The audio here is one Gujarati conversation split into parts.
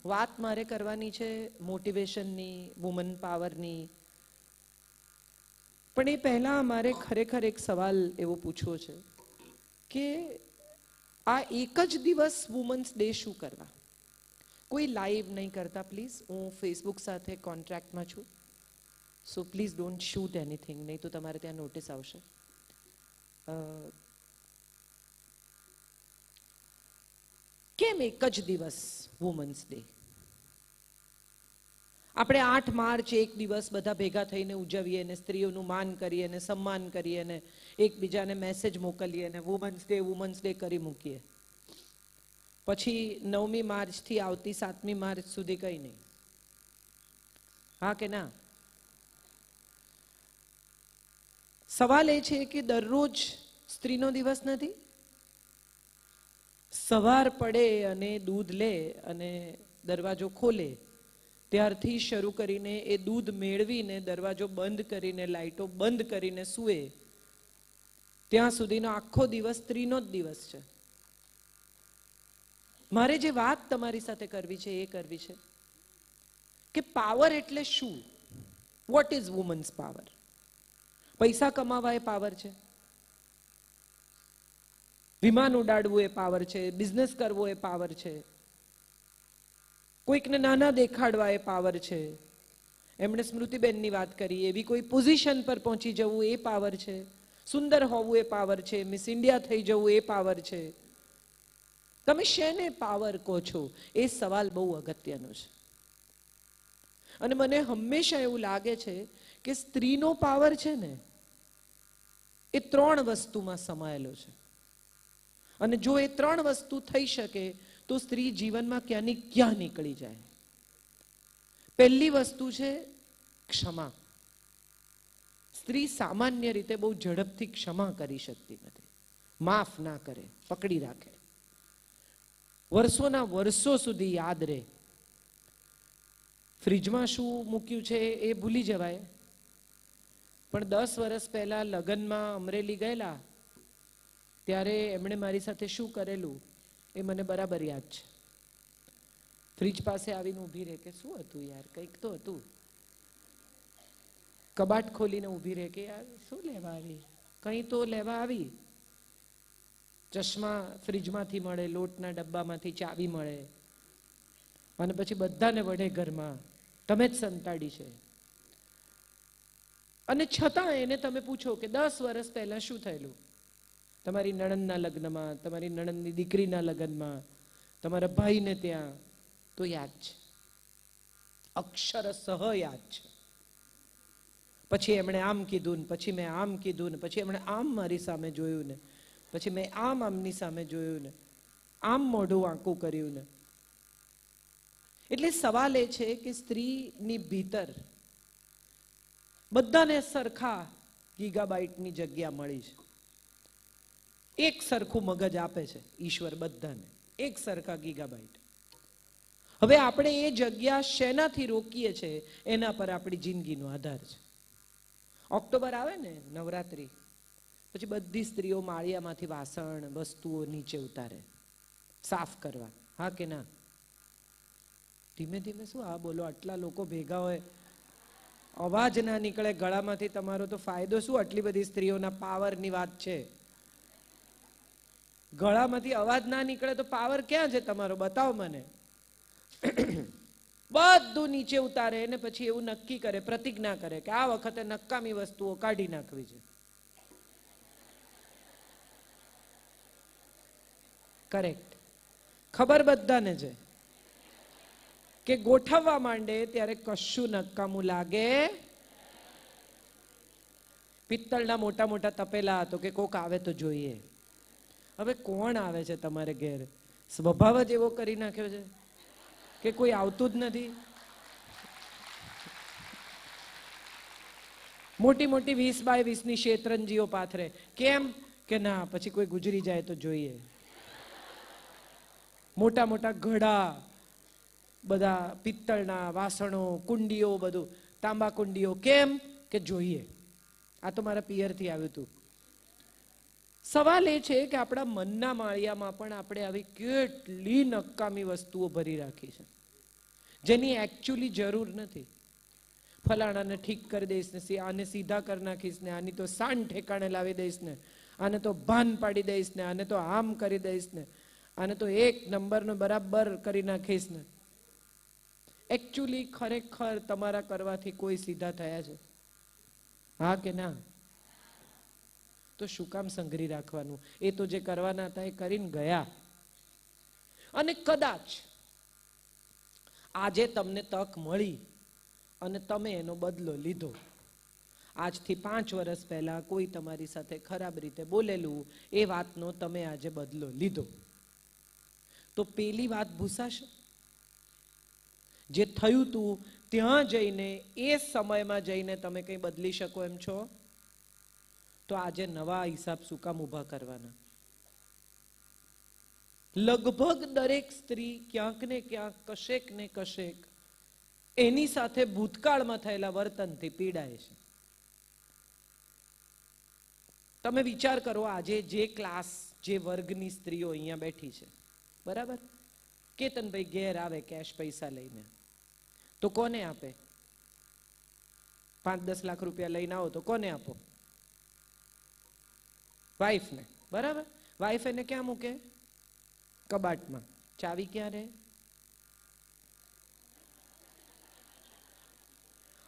વાત મારે કરવાની છે મોટિવેશનની, વુમન પાવરની, પણ એ પહેલા મારે ખરેખર એક સવાલ એવો પૂછવો છે કે આ એક જ દિવસ વુમન્સ ડે શું કરવા? કોઈ લાઈવ નહીં કરતા પ્લીઝ. હું ફેસબુક સાથે કોન્ટ્રાક્ટમાં છું, so please don't shoot anything, નહીં તો તમારે ત્યાં નોટિસ આવશે. કેમ એક જ દિવસ વુમન્સ ડે? આપણે 8 માર્ચ એક દિવસ બધા ભેગા થઈને ઉજવીએ ને સ્ત્રીઓનું માન કરીએ ને સન્માન કરીએ ને એકબીજાને મેસેજ મોકલીએ ને વુમન્સ ડે કરી મૂકીએ. પછી 9મી માર્ચથી આવતી 7મી માર્ચ સુધી કંઈ નહીં. હા કે ના? સવાલ એ છે કે દરરોજ સ્ત્રીનો દિવસ નથી? સવાર પડે અને દૂધ લે અને દરવાજો ખોલે ત્યારથી શરૂ કરીને એ દૂધ મેળવીને દરવાજો બંધ કરીને લાઇટો બંધ કરીને સૂએ ત્યાં સુધીનો આખો દિવસ સ્ત્રીનો જ દિવસ છે. મારે જે વાત તમારી સાથે કરવી છે એ કરવી છે કે પાવર એટલે શું? What is women's power? પૈસા કમાવા એ પાવર છે, વિમાન ઉડાડવું એ પાવર છે, બિઝનેસ કરવો એ પાવર છે, કોઈકને નાના દેખાડવા એ પાવર છે, એમણે સ્મૃતિબેનની વાત કરી એવી કોઈ પોઝિશન પર પહોંચી જવું એ પાવર છે, સુંદર હોવું એ પાવર છે, મિસ ઇન્ડિયા થઈ જવું એ પાવર છે. તમે શેને પાવર કહો છો? એ સવાલ બહુ અગત્યનો છે. અને મને હંમેશા એવું લાગે છે કે સ્ત્રીનો પાવર છે ને એ 3 વસ્તુમાં સમાયેલો છે. અને જો એ 3 વસ્તુ થઈ શકે તો સ્ત્રી જીવનમાં ક્યાંની ક્યાં નીકળી જાય. પહેલી વસ્તુ છે ક્ષમા. સ્ત્રી સામાન્ય રીતે બહુ ઝડપથી ક્ષમા કરી શકતી નથી, માફ ના કરે, પકડી રાખે, વર્ષોના વર્ષો સુધી યાદ રહે. ફ્રીજમાં શું મૂક્યું છે એ ભૂલી જવાય, પણ 10 વર્ષ પહેલા લગ્નમાં અમરેલી ગયેલા ત્યારે એમણે મારી સાથે શું કરેલું એ મને બરાબર યાદ છે. ફ્રીજ પાસે આવીને ઊભી રહે કે શું હતું યાર, કંઈક તો હતું. કબાટ ખોલીને ઊભી રહે કે યાર શું લેવા આવી, કંઈ તો લેવા આવી. ચશ્મા ફ્રીજમાંથી મળે, લોટના ડબ્બામાંથી ચાવી મળે, અને પછી બધાને વઢે ઘરમાં, તમે જ સંતાડી છે. અને છતાં એને તમે પૂછો કે 10 વર્ષ પહેલા શું થયેલું, તમારી નણંદના લગ્નમાં, તમારી નણંદની દીકરીના લગ્નમાં, તમારા ભાઈને ત્યાં, તો યાદ છે, અક્ષરસહ યાદ છે. પછી એમણે આમ કીધું ને પછી મેં આમ કીધું ને પછી એમણે આમ મારી સામે જોયું ને પછી મેં આમ આમની સામે જોયું ને આમ મોઢું વાંકું કર્યું ને. એટલે સવાલ એ છે કે સ્ત્રીની ભીતર બધાને સરખા ગીગાબાઇટની જગ્યા મળી છે. એક સરખું મગજ આપે છે ઈશ્વર બધાને, એક સરખા ગીગાબાઇટ. હવે આપણે એ જગ્યા શેનાથી રોકીએ છે એના પર આપણી જિંદગીનો આધાર છે. ઓક્ટોબર આવે ને, નવરાત્રી, પછી બધી સ્ત્રીઓ માળિયામાંથી વાસણ વસ્તુઓ નીચે ઉતારે સાફ કરવા. હા કે ના? ધીમે ધીમે શું હા બોલો, આટલા લોકો ભેગા હોય, અવાજ ના નીકળે ગળામાંથી, તમારો તો ફાયદો શું? આટલી બધી સ્ત્રીઓના પાવરની વાત છે. ગળામાંથી અવાજ ના નીકળે તો પાવર ક્યાં છે તમારો? બતાવો મને. બધું નીચે ઉતારે ને પછી એવું નક્કી કરે, પ્રતિજ્ઞા કરે કે આ વખતે નકામી વસ્તુઓ કાઢી નાખવી છે. કરેક્ટ. ખબર બધાને છે કે ગોઠવવા માંડે ત્યારે કશું નકામું લાગે. પિત્તળના મોટા મોટા તપેલા તો કે કોક આવે તો જોઈએ. હવે કોણ આવે છે તમારે ઘેર? સ્વભાવ જ એવો કરી નાખ્યો છે કે કોઈ આવતું જ નથી. મોટી મોટી 20 બાય 20ની શેતરંજીઓ પાથરે. કેમ કે ના પછી કોઈ ગુજરી જાય તો જોઈએ. મોટા મોટા ઘડા, બધા પિત્તળના વાસણો, કુંડીઓ, બધું તાંબા કુંડીઓ. કેમ કે જોઈએ, આ તો મારા પિયરથી આવ્યું હતું. સવાલ એ છે કે આપણા મનના માળિયામાં પણ આપણે આવી કેટલી નકામી વસ્તુઓ ભરી રાખી છે. જેની એકચ્યુઅલી જરૂર નથી. ફલાણાને ઠીક કરી દઈશ ને, આને સીધા કરી નાખીશ ને, આની તો સાન ઠેકાણે લાવી દઈશ ને, આને તો ભાન પાડી દઈશ ને, આને તો આમ કરી દઈશ ને, આને તો એક નંબરનો બરાબર કરી નાખીશ ને. એકચ્યુઅલી ખરેખર તમારા કરવાથી કોઈ સીધા થયા છે? હા કે ના? તો શું કામ સંઘરી રાખવાનું? એ તો જે કરવાના હતા એ કરીને ગયા. અને કદાચ આજે તમને તક મળી અને તમે એનો બદલો લીધો. આજથી 5 વર્ષ પહેલા કોઈ તમારી સાથે ખરાબ રીતે બોલેલું, એ વાતનો તમે આજે બદલો લીધો, તો પેલી વાત ભૂસાશે? જે થયું તું ત્યાં જઈને, એ સમયમાં જઈને તમે કંઈ બદલી શકો એમ છો? તો આજે નવા હિસાબ શું કામ ઊભા કરવાના? લગભગ દરેક સ્ત્રી ક્યાંક ને ક્યાંક, કશેક ને કશેક એની સાથે ભૂતકાળમાં થયેલા વર્તનથી પીડાય છે. તમે વિચાર કરો, આજે જે ક્લાસ, જે વર્ગની સ્ત્રીઓ અહીંયા બેઠી છે, બરાબર? કેતનભાઈ ઘેર આવે કેશ પૈસા લઈને, તો કોને આપે? 5-10 લાખ રૂપિયા લઈને આવો તો કોને આપો? વાઈફને, બરાબર? વાઈફ એને ક્યાં મૂકે? કબાટમાં. ચાવી ક્યાં રહે?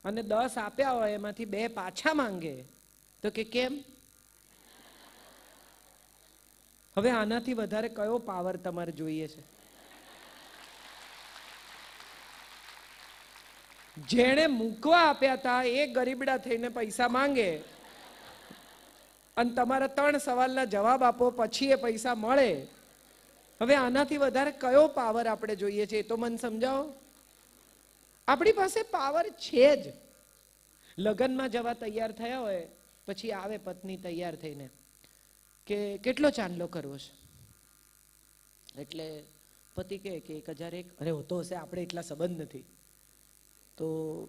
અને 10 આપ્યા હોય એમાંથી 2 પાછા માંગે તો કે કેમ? હવે આનાથી વધારે કયો પાવર તમારે જોઈએ છે? જેણે મૂકવા આપ્યા હતા એ ગરીબડા થઈને પૈસા માંગે, અને તમારા 3 સવાલના જવાબ આપો પછી એ પૈસા મળે. હવે આનાથી વધારે કયો પાવર આપણે જોઈએ છે? એ તો મને સમજાવો. આપણી પાસે પાવર છે જ. લગ્નમાં જવા તૈયાર થયા હોય પછી આવે પત્ની તૈયાર થઈને કે કેટલો ચાંદલો કરવો છે? એટલે પતિ કહે કે 1001. અરે હોતો હશે, આપણે એટલા સંબંધ નથી. તો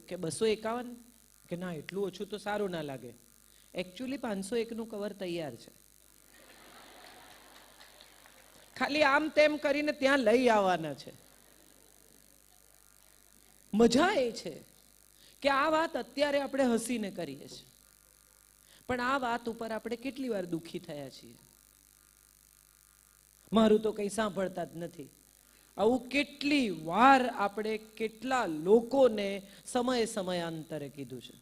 કે 251. કે ના, એટલું ઓછું તો સારું ના લાગે. એકચ્યુઅલી 501નું કવર તૈયાર છે, ખાલી આમ તેમ કરીને ત્યાં લઈ આવવાના છે. મજા એ છે કે આ વાત અત્યારે આપણે હસીને કરીએ છીએ, પણ આ વાત ઉપર આપણે કેટલી વાર દુઃખી થયા છીએ. મારું તો કંઈ સાંભળતા જ નથી. આવું કેટલી વાર આપણે કેટલા લોકોને સમયાંતરે કીધું છે.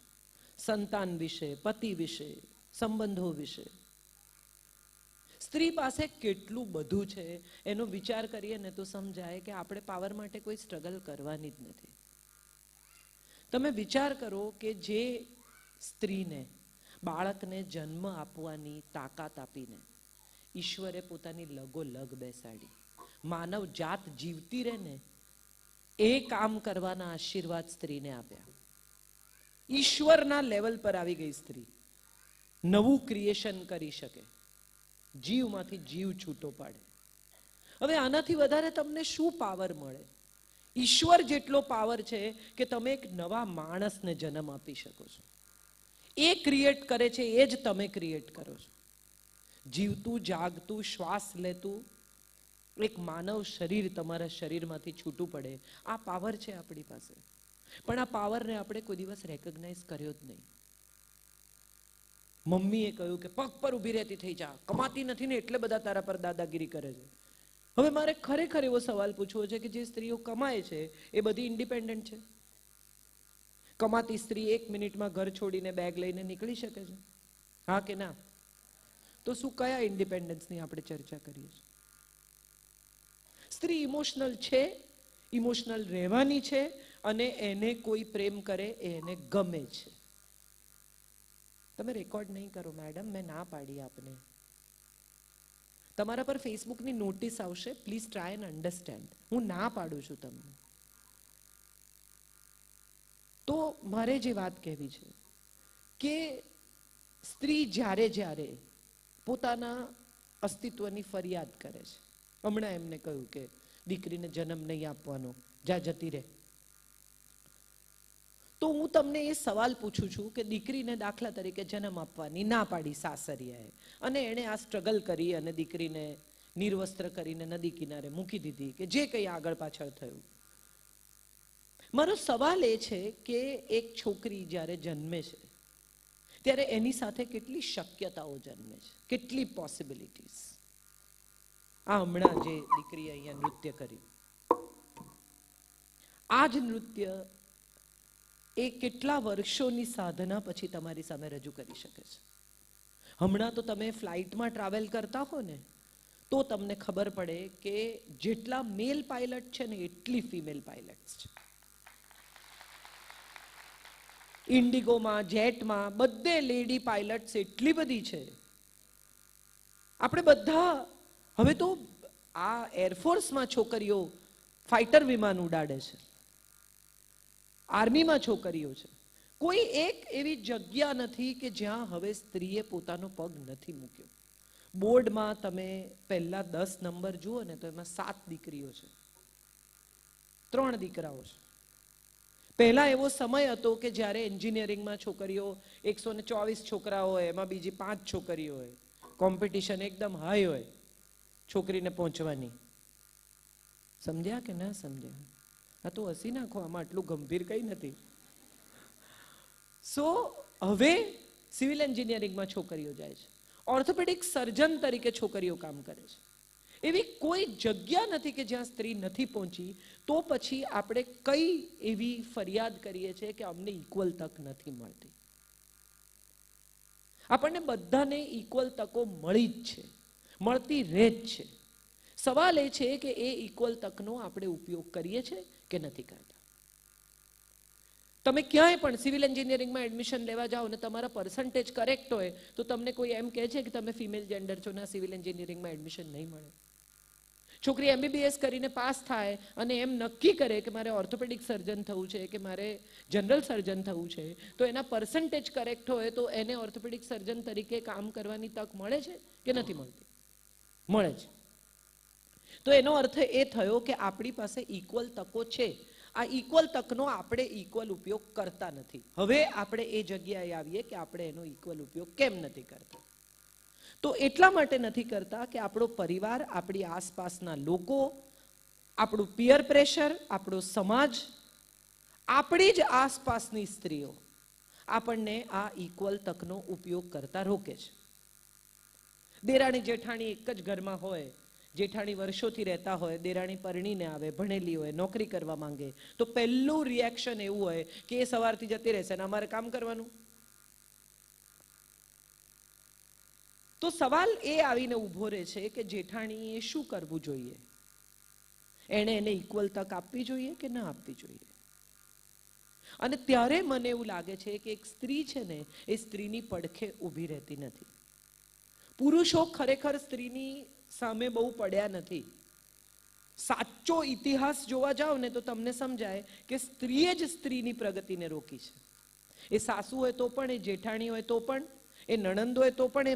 સંતાન વિશે, પતિ વિશે, સંબંધો વિશે. સ્ત્રી પાસે કેટલું બધું છે એનો વિચાર કરીએ ને તો સમજાય કે આપણે પાવર માટે કોઈ સ્ટ્રગલ કરવાની જ નથી. તમે વિચાર કરો કે જે સ્ત્રીને બાળકને જન્મ આપવાની તાકાત આપીને ઈશ્વરે પોતાની લગોલગ બેસાડી, માનવ જાત જીવતી રહે ને એ કામ કરવાના આશીર્વાદ સ્ત્રીને આપ્યા. ઈશ્વરના લેવલ પર આવી ગઈ સ્ત્રી. નવું ક્રિએશન કરી શકે, જીવમાંથી જીવ છૂટો પાડે. હવે આનાથી વધારે તમને શું પાવર મળે? ઈશ્વર જેટલો પાવર છે કે તમે એક નવા માણસને જન્મ આપી શકો છો. એ ક્રિએટ કરે છે, એ જ તમે ક્રિએટ કરો છો. જીવતું, જાગતું, શ્વાસ લેતું એક માનવ શરીર તમારા શરીરમાંથી છૂટું પડે, આ પાવર છે આપણી પાસે. પણ આ પાવરને આપણે કોઈ દિવસ રેકગ્નાઇઝ કર્યો જ નહીં. મમ્મીએ કહ્યું કે પગ પર ઊભી રહેતી થઈ જા, કમાતી નથી ને એટલે બધા તારા પર દાદાગીરી કરે છે. હવે મારે ખરેખર એવો સવાલ પૂછવો છે કે જે સ્ત્રીઓ કમાય છે એ બધી ઇન્ડિપેન્ડન્ટ છે? કમાતી સ્ત્રી 1 મિનિટમાં ઘર છોડીને બેગ લઈને નીકળી શકે છે? હા કે ના? તો શું કયા ઇન્ડિપેન્ડન્સની આપણે ચર્ચા કરીએ છીએ? સ્ત્રી ઇમોશનલ છે, ઇમોશનલ રહેવાની છે, અને એને કોઈ પ્રેમ કરે એને ગમે છે. તમે રેકોર્ડ નહીં કરો મેડમ, મેં ના પાડી આપને. તમારા પર ફેસબુકની નોટિસ આવશે, પ્લીઝ ટ્રાય એન્ડ અન્ડરસ્ટેન્ડ. હું ના પાડું છું તમને. તો મારે જે વાત કહેવી છે કે સ્ત્રી જ્યારે જ્યારે પોતાના અસ્તિત્વની ફરિયાદ કરે છે, હમણાં એમને કહ્યું કે દીકરીને જન્મ નહીં આપવાનો, જા જતી રહે, તો હું તમને એ સવાલ પૂછું છું કે દીકરીને દાખલા તરીકે જન્મ આપવાની ના પાડી સાસરિયાએ, અને એણે આ સ્ટ્રગલ કરી અને દીકરીને નિર્વસ્ત્ર કરીને નદી કિનારે મૂકી દીધી કે જે કંઈ આગળ પાછળ થયું, મારો સવાલ એ છે કે એક છોકરી જ્યારે જન્મે છે ત્યારે એની સાથે કેટલી શક્યતાઓ જન્મે છે, કેટલી પોસિબિલિટીઝ. આ હમણાં જે દીકરી અહીંયા નૃત્ય કર્યું, આ જ નૃત્ય એ કેટલા વર્ષોની સાધના પછી તમારી સામે રજૂ કરી શકે છે. હમણાં તો તમે ફ્લાઇટમાં ટ્રાવેલ કરતા હો ને તો તમને ખબર પડે કે જેટલા મેલ પાયલટ છે ને એટલી ફિમેલ પાયલટ્સ છે. ઇન્ડિગોમાં, જેટમાં બધે લેડી પાયલટ્સ એટલી બધી છે. આપણે બધા હવે તો આ એરફોર્સમાં છોકરીઓ ફાઇટર વિમાન ઉડાડે છે, આર્મીમાં છોકરીઓ છે. કોઈ એક એવી જગ્યા નથી કે જ્યાં હવે સ્ત્રીએ પોતાનો પગ નથી મૂક્યો. બોર્ડમાં તમે પહેલા 10 નંબર જુઓ ને તો એમાં 7 દીકરીઓ છે, 3 દીકરાઓ છે. પહેલા એવો સમય હતો કે જ્યારે એન્જિનિયરિંગમાં છોકરીઓ 124 છોકરાઓ હોય, એમાં બીજી 5 છોકરીઓ હોય, કોમ્પિટિશન એકદમ હાઈ હોય છોકરીને પહોંચવાની. સમજ્યા કે ના સમજ્યા? આ તો હસી નાખો, આમાં આટલું ગંભીર કંઈ નથી. સો હવે સિવિલ એન્જિનિયરિંગમાં છોકરીઓ જાય છે, ઓર્થોપેડિક સર્જન તરીકે છોકરીઓ કામ કરે છે. એવી કોઈ જગ્યા નથી કે જ્યાં સ્ત્રી નથી પહોંચી. તો પછી આપણે કઈ એવી ફરિયાદ કરીએ છીએ કે અમને ઇક્વલ તક નથી મળતી? આપણને બધાને ઇક્વલ તકો મળી જ છે, મળતી રહે જ છે. સવાલ એ છે કે એ ઇક્વલ તકનો આપણે ઉપયોગ કરીએ છીએ કે નથી કરતા. તમે ક્યાંય પણ સિવિલ એન્જિનિયરિંગમાં એડમિશન લેવા જાઓ ને તમારા પર્સન્ટેજ કરેક્ટ હોય તો તમને કોઈ એમ કહે છે કે તમે ફિમેલ જેન્ડર છો, ના સિવિલ એન્જિનિયરિંગમાં એડમિશન નહીં મળે. છોકરી MBBS કરીને પાસ થાય અને એમ નક્કી કરે કે મારે ઓર્થોપેડિક સર્જન થવું છે કે મારે જનરલ સર્જન થવું છે, તો એના પર્સન્ટેજ કરેક્ટ હોય તો એને ઓર્થોપેડિક સર્જન તરીકે કામ કરવાની તક મળે છે કે નથી મળતી? મળે છે. તો એનો અર્થ એ થયો કે આપણી પાસે ઇક્વલ તકો છે. આ ઇક્વલ તકનો આપણે ઇક્વલ ઉપયોગ કરતા નથી. હવે આપણે એ જગ્યાએ આવીએ કે આપણે એનો ઇક્વલ ઉપયોગ કેમ નથી કરતા. તો એટલા માટે નથી કરતા કે આપણો પરિવાર, આપણી આસપાસના લોકો, આપણું પિયર પ્રેશર, આપણો સમાજ, આપણી જ આસપાસની સ્ત્રીઓ આપણને આ ઇક્વલ તકનો ઉપયોગ કરતા રોકે છે. દેરાણી જેઠાણી એક જ ઘરમાં હોય, જેઠાણી વર્ષોથી રહેતા હોય, દેરાણી પરણીને આવે, ભણેલી હોય, નોકરી કરવા માંગે, તો પહેલું રિએક્શન એવું હોય કે એ સવારથી જતી રહેશે ને અમારે કામ કરવાનું. તો સવાલ એ આવીને ઊભો રહે છે કે જેઠાણીએ શું કરવું જોઈએ? એણે એને ઇક્વલ તક આપવી જોઈએ કે ના આપવી જોઈએ? અને ત્યારે મને એવું લાગે છે કે એક સ્ત્રી છે ને એ સ્ત્રીની પડખે ઊભી રહેતી નથી. પુરુષો ખરેખર સ્ત્રીની સામે બહુ પડ્યા નથી. સાચો ઇતિહાસ જોવા જાવ ને તો તમને સમજાય કે સ્ત્રીએ જ સ્ત્રીની પ્રગતિને રોકી છે. એ સાસુ હોય તો પણ, એ જેઠાણી હોય તો પણ, એ નણંદ હોય તો પણ,